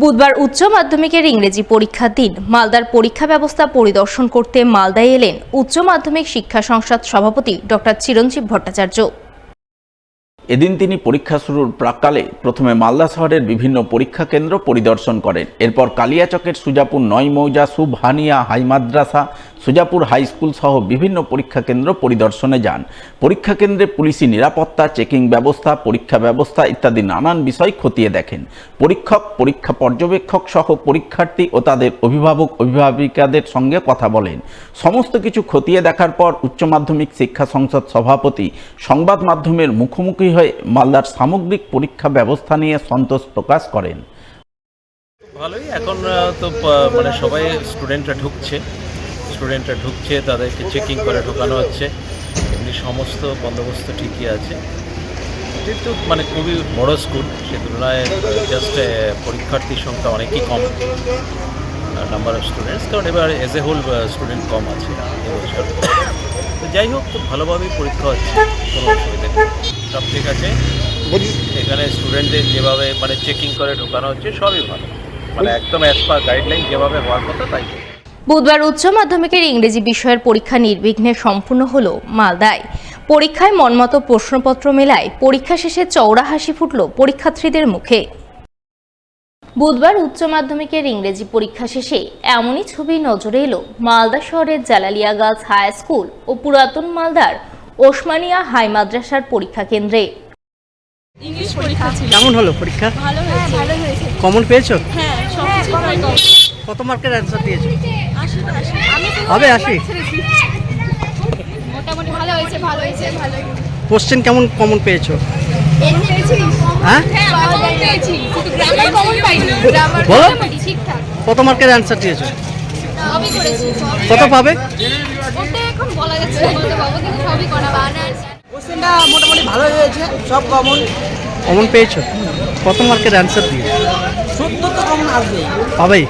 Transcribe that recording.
বুধবার উচ্চ মাধ্যমিকের ইংরেজি পরীক্ষার দিন মালদার পরীক্ষা ব্যবস্থা পরিদর্শন করতে মালদায় এলেন উচ্চ মাধ্যমিক শিক্ষা সংসদ সভাপতি ডক্টর চিরঞ্জীব ভট্টাচার্য। এদিন তিনি পরীক্ষা শুরুর প্রাক্কালে প্রথমে মালদা শহরের বিভিন্ন পরীক্ষা কেন্দ্র পরিদর্শন করেন। এরপর কালিয়াচকের সুজাপুর ৯ মৌজা সুবহানিয়া হাই মাদ্রাসা, সুজাপুর হাই স্কুল সহ বিভিন্ন পরীক্ষা কেন্দ্র পরিদর্শনে যান। পরীক্ষা কেন্দ্রে পুলিশি নিরাপত্তা, চেকিং ব্যবস্থা, পরীক্ষা ব্যবস্থা ইত্যাদি নানান বিষয় খতিয়ে দেখেন। পরীক্ষক, পরীক্ষা পর্যবেক্ষক সহ পরীক্ষার্থী ও তাদের অভিভাবক অভিভাবিকাদের সঙ্গে কথা বলেন। সমস্ত কিছু খতিয়ে দেখার পর উচ্চ মাধ্যমিক শিক্ষা সংসদ সভাপতি সংবাদ মাধ্যমের মুখোমুখি হয়ে মালদার সামগ্রিক পরীক্ষা ব্যবস্থা নিয়ে সন্তোষ প্রকাশ করেন। ভালোই, এখন তো মানে সবাই স্টুডেন্টরা ঢুকছে, তাদেরকে চেকিং করে ঢোকানো হচ্ছে। এমনি সমস্ত বন্দোবস্ত ঠিকই আছে, যেহেতু মানে খুবই বড় স্কুল, সে তুলনায় জাস্ট পরীক্ষার্থীর সংখ্যা অনেকই কম, নাম্বার অফ স্টুডেন্টস, কারণ এবার এজ এ হোল স্টুডেন্ট কম আছে এবছর। তো যাই হোক, খুব ভালোভাবেই পরীক্ষা হচ্ছে, কোনো অসুবিধা নেই, সব ঠিক আছে। এখানে স্টুডেন্টদের যেভাবে মানে চেকিং করে ঢোকানো হচ্ছে সবই ভালো, মানে একদম অ্যাজ পার গাইডলাইন যেভাবে হওয়ার কথা তাই। বুধবার উচ্চ মাধ্যমিকের ইংরেজি বিষয়ের পরীক্ষা নির্বিঘ্নে সম্পূর্ণ হলো মালদায়। পরীক্ষায় মনমতো প্রশ্নপত্র মেলায় পরীক্ষা শেষে চওড়া হাসি ফুটল পরীক্ষার্থীদের মুখে। বুধবার উচ্চ মাধ্যমিকের ইংরেজি পরীক্ষা শেষে এমনই ছবি নজরে এলো মালদা শহরের জালালিয়া গার্লস হাই স্কুল ও পুরাতন মালদার ওসমানিয়া হাই মাদ্রাসার পরীক্ষা কেন্দ্রে। ইংলিশ পরীক্ষা ছিল। কেমন হলো পরীক্ষা? ভালো হয়েছে। কমন পেয়েছো? হ্যাঁ, সবকিছু ভালো কম। কত মার্কের অ্যানসার দিয়েছো? 80 তো 80 আমি তো হবে 80? মোটামুটি ভালো হয়েছে। কোশ্চেন কেমন কমন পেয়েছো? পেয়েছি। হ্যাঁ? হ্যাঁ, আমরা কমন পেয়েছি। কিন্তু গ্রামার কমন পাইনি। গ্রামার বলো? মোটামুটি ঠিকঠাক। কত মার্কের অ্যানসার দিয়েছো? সবই করেছি। কত পাবে? ওটা এখন বলা যাচ্ছে না, বলতে পারবো, কিন্তু সবই করা বানান। কোশ্চেনটা মোটামুটি ভালো হয়েছে, সব কমন পেয়েছো? কত মার্কের অ্যানসার দিয়েছো? 70 তো কমন আসবে। পাবেই?